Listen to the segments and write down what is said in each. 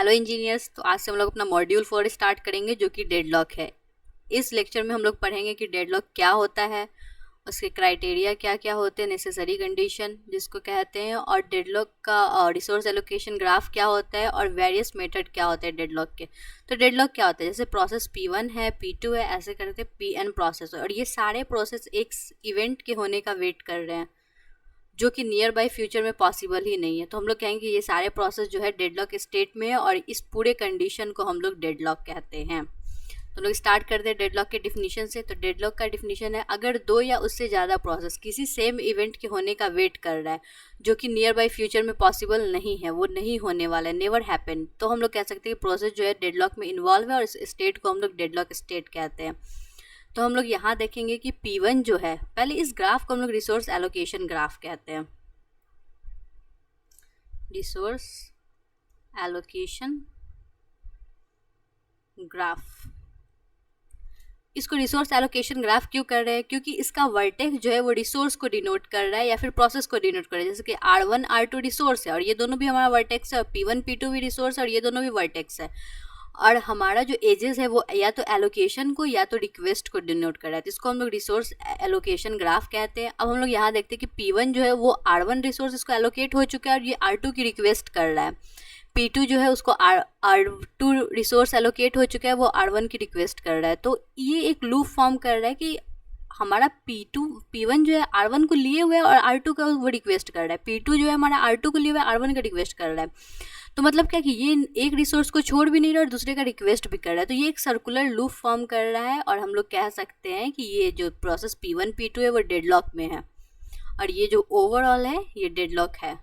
Hello engineers, तो आज से हम लोग अपना मॉड्यूल 4 स्टार्ट करेंगे जो कि डेडलॉक है। इस लेक्चर में हम लोग पढ़ेंगे कि डेडलॉक क्या होता है, उसके क्राइटेरिया क्या क्या होते हैं, नेसेसरी कंडीशन जिसको कहते हैं, और डेडलॉक का रिसोर्स एलोकेशन ग्राफ क्या होता है, और वेरियस मेथड क्या होते हैं डेडलॉक के। तो डेडलॉक क्या होता है, जैसे प्रोसेस P1 है, P2 है, ऐसे करके Pn प्रोसेस, और ये सारे प्रोसेस एक इवेंट के होने का वेट कर रहे हैं जो कि नियर बाई फ्यूचर में पॉसिबल ही नहीं है। तो हम लोग कहेंगे ये सारे प्रोसेस जो है डेडलॉक स्टेट में है, और इस पूरे कंडीशन को हम लोग डेडलॉक कहते हैं। तो लोग स्टार्ट करते हैं डेडलॉक के डिफिनीशन से। तो डेडलॉक का डिफिनीशन है, अगर दो या उससे ज़्यादा प्रोसेस किसी सेम इवेंट के होने का वेट कर रहा है जो कि नियर बाई फ्यूचर में पॉसिबल नहीं है, वो नहीं होने वाला है, नेवर हैपन, तो हम लोग कह सकते हैं कि प्रोसेस जो है डेडलॉक में इन्वॉल्व है, और इस स्टेट को हम लोग डेडलॉक स्टेट कहते हैं। तो हम लोग यहाँ देखेंगे कि P1 जो है, पहले इस ग्राफ को हम लोग रिसोर्स एलोकेशन ग्राफ कहते हैं। रिसोर्स एलोकेशन ग्राफ, इसको रिसोर्स एलोकेशन ग्राफ क्यों कर रहे हैं, क्योंकि इसका वर्टेक्स जो है वो रिसोर्स को डिनोट कर रहा है या फिर प्रोसेस को डिनोट कर रहा है। जैसे कि R1 R2 रिसोर्स है, और ये दोनों भी हमारा वर्टेक्स है, और P1 P2 भी रिसोर्स है, और ये दोनों भी वर्टेक्स है। और हमारा जो एजेस है वो या तो एलोकेशन को या तो रिक्वेस्ट को डिनोट कर रहा है, तो इसको हम लोग रिसोर्स एलोकेशन ग्राफ कहते हैं। अब हम लोग यहाँ देखते हैं कि P1 जो है वो R1 रिसोर्स इसको एलोकेट हो चुका है, और ये R2 की रिक्वेस्ट कर रहा है। P2 जो है उसको R2 रिसोर्स एलोकेट हो चुका है, वो R1 की रिक्वेस्ट कर रहा है। तो ये एक लूप फॉर्म कर रहा है कि हमारा P1 जो है R1 को लिए हुए है, और R2 का वो रिक्वेस्ट कर रहा है। P2 जो है हमारा R2 को लिए हुए R1 का रिक्वेस्ट कर रहा है। तो मतलब क्या कि ये एक रिसोर्स को छोड़ भी नहीं रहा और दूसरे का रिक्वेस्ट भी कर रहा है। तो ये एक सर्कुलर लूप फॉर्म कर रहा है, और हम लोग कह सकते हैं कि ये जो प्रोसेस P1 P2 है वो डेडलॉक में है, और ये जो ओवरऑल है ये डेडलॉक है।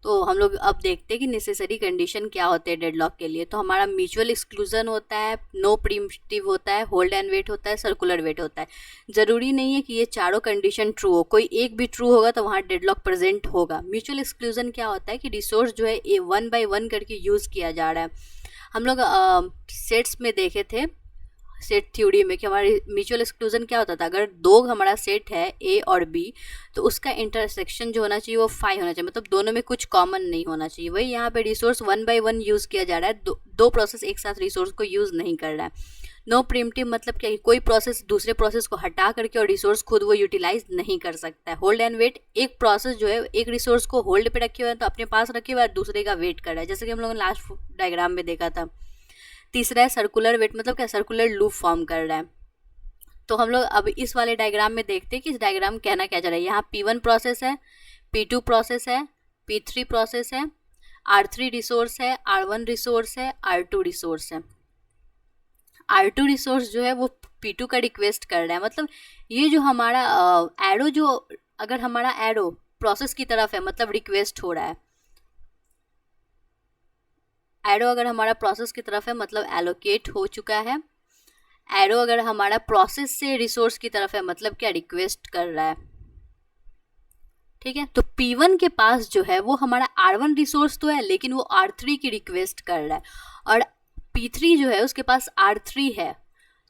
तो हम लोग अब देखते हैं कि नेसेसरी कंडीशन क्या होते हैं डेडलॉक के लिए। तो हमारा म्यूचुअल एक्सक्लूजन होता है, नो प्रीम्प्टिव होता है, होल्ड एंड वेट होता है, सर्कुलर वेट होता है। ज़रूरी नहीं है कि ये चारों कंडीशन ट्रू हो, कोई एक भी ट्रू होगा तो वहाँ डेडलॉक प्रेजेंट होगा। म्यूचुअल एक्सक्लूजन क्या होता है कि रिसोर्स जो है ये 1 by 1 करके यूज़ किया जा रहा है। हम लोग सेट्स में देखे थे, सेट थ्योरी में, कि हमारी म्यूचुअल एक्सक्लूजन क्या होता था, अगर दो हमारा सेट है A और B, तो उसका इंटरसेक्शन जो होना चाहिए वो 5 होना चाहिए, मतलब दोनों में कुछ कॉमन नहीं होना चाहिए। वही यहाँ पे रिसोर्स 1 by 1 यूज़ किया जा रहा है, दो प्रोसेस एक साथ रिसोर्स को यूज़ नहीं कर रहा है। नो प्रीम्प्टिव मतलब क्या, कोई प्रोसेस दूसरे प्रोसेस को हटा करके और रिसोर्स खुद वो यूटिलाइज नहीं कर सकता है। होल्ड एंड वेट, एक प्रोसेस जो है एक रिसोर्स को होल्ड पे रखे हुए है, तो अपने पास रखे हुए दूसरे का वेट कर रहा है, जैसे कि हम लोगों ने लास्ट डायग्राम में देखा था। तीसरा है सर्कुलर वेट, मतलब क्या, सर्कुलर लूप फॉर्म कर रहा है। तो हम लोग अब इस वाले डायग्राम में देखते हैं कि इस डायग्राम कहना क्या चाह रहा है। यहाँ P1 प्रोसेस है, P2 प्रोसेस है, P3 प्रोसेस है, R3 रिसोर्स है, R1 रिसोर्स है, R2 रिसोर्स है। R2 रिसोर्स जो है वो P2 का रिक्वेस्ट कर रहा है। मतलब ये जो हमारा एरो, जो अगर हमारा एरो प्रोसेस की तरफ है मतलब रिक्वेस्ट हो रहा है, एरो अगर हमारा प्रोसेस की तरफ है मतलब एलोकेट हो चुका है। एरो अगर हमारा प्रोसेस से रिसोर्स की तरफ है मतलब क्या, रिक्वेस्ट कर रहा है। ठीक है, तो P1 के पास जो है वो हमारा R1 रिसोर्स तो है, लेकिन वो R3 की रिक्वेस्ट कर रहा है, और P3 जो है उसके पास R3 है।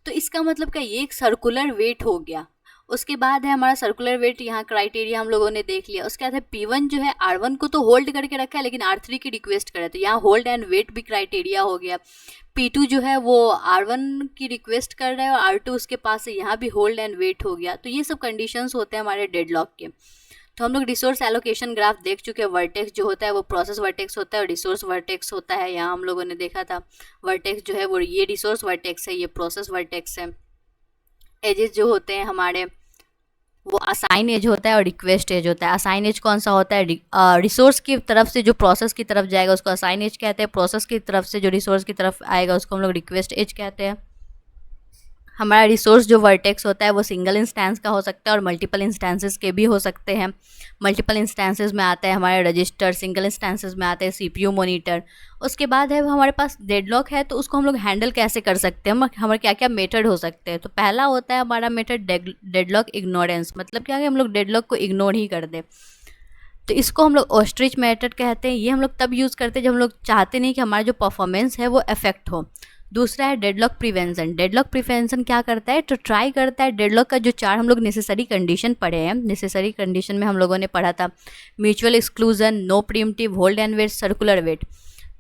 तो इसका मतलब क्या, ये एक सर्कुलर वेट हो गया। उसके बाद है हमारा सर्कुलर वेट, यहाँ क्राइटेरिया हम लोगों ने देख लिया। उसके बाद है P1 जो है R1 को तो होल्ड करके रखा है, लेकिन R3 की रिक्वेस्ट करे, तो यहाँ होल्ड एंड वेट भी क्राइटेरिया हो गया। P2 जो है वो R1 की रिक्वेस्ट कर रहा है, और R2 उसके पास है, यहाँ भी होल्ड एंड वेट हो गया। तो ये सब कंडीशंस होते हैं हमारे डेडलॉक के। तो हम लोग रिसोर्स एलोकेशन ग्राफ देख चुके हैं। वर्टेक्स जो होता है वो प्रोसेस वर्टेक्स होता है, और रिसोर्स वर्टेक्स होता है। यहाँ हम लोगों ने देखा था वर्टेक्स जो है वो ये रिसोर्स वर्टेक्स है, ये प्रोसेस वर्टेक्स है। एजेस जो होते हैं हमारे वो असाइन एज होता है और रिक्वेस्ट एज होता है। असाइन एज कौन सा होता है, रिसोर्स की तरफ से जो प्रोसेस की तरफ जाएगा उसको असाइन एज कहते हैं। प्रोसेस की तरफ से जो रिसोर्स की तरफ आएगा उसको हम लोग रिक्वेस्ट एज कहते हैं। हमारा रिसोर्स जो वर्टेक्स होता है वो सिंगल इंस्टेंस का हो सकता है और मल्टीपल इंस्टेंसेस के भी हो सकते हैं। मल्टीपल इंस्टेंसेस में आता है हमारे रजिस्टर, सिंगल इंस्टेंसेस में आते हैं CPU मॉनिटर। उसके बाद है हमारे पास डेडलॉक है, तो उसको हम लोग हैंडल कैसे कर सकते हैं, हमारे क्या क्या मेथड हो सकते हैं। तो पहला होता है हमारा मेथड डेडलॉक इग्नोरेंस, मतलब क्या है, हम लोग डेडलॉक को इग्नोर ही कर दें। तो इसको हम लोग ऑस्ट्रिच मेथड कहते हैं। ये हम लोग तब यूज़ करते हैं जब हम लोग चाहते नहीं कि हमारा जो परफॉर्मेंस है वो अफेक्ट हो। दूसरा है डेडलॉक प्रिवेंशन। डेडलॉक प्रिवेंशन क्या करता है, तो ट्राई करता है डेडलॉक का जो चार हम लोग नेसेसरी कंडीशन पढ़े हैं। नेसेसरी कंडीशन में हम लोगों ने पढ़ा था mutual exclusion, no preemptive, hold and wait, circular wait.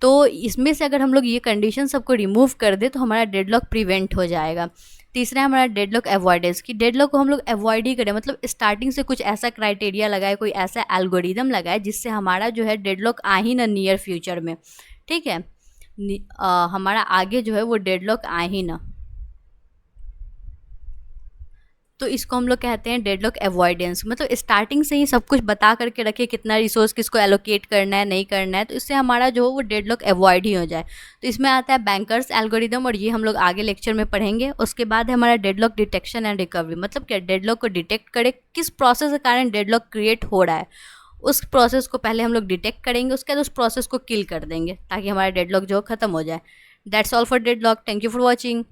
तो इसमें से अगर हम लोग ये कंडीशन सबको रिमूव कर दे तो हमारा डेडलॉक प्रिवेंट हो जाएगा। तीसरा है हमारा डेडलॉक अवॉइडेंस, कि डेडलॉक को हम लोग अवॉइड ही करें, मतलब स्टार्टिंग से कुछ ऐसा क्राइटेरिया लगाए, कोई ऐसा एल्गोरिदम लगाए जिससे हमारा जो है डेडलॉक आ ही ना नियर फ्यूचर में, ठीक है, हमारा आगे जो है वो डेडलॉक आ ही ना। तो इसको हम लोग कहते हैं डेडलॉक अवॉइडेंस, मतलब स्टार्टिंग से ही सब कुछ बता करके रखे कितना रिसोर्स किसको एलोकेट करना है नहीं करना है, तो इससे हमारा जो वो डेडलॉक अवॉइड ही हो जाए। तो इसमें आता है बैंकर्स एल्गोरिदम, और ये हम लोग आगे लेक्चर में पढ़ेंगे। उसके बाद है हमारा डेडलॉक डिटेक्शन एंड रिकवरी, मतलब क्या डेडलॉक को डिटेक्ट करे, किस प्रोसेस के कारण डेडलॉक क्रिएट हो रहा है, उस प्रोसेस को पहले हम लोग डिटेक्ट करेंगे, उसके बाद उस प्रोसेस को किल कर देंगे ताकि हमारा डेडलॉक जो खत्म हो जाए। That's all for deadlock. Thank you for watching.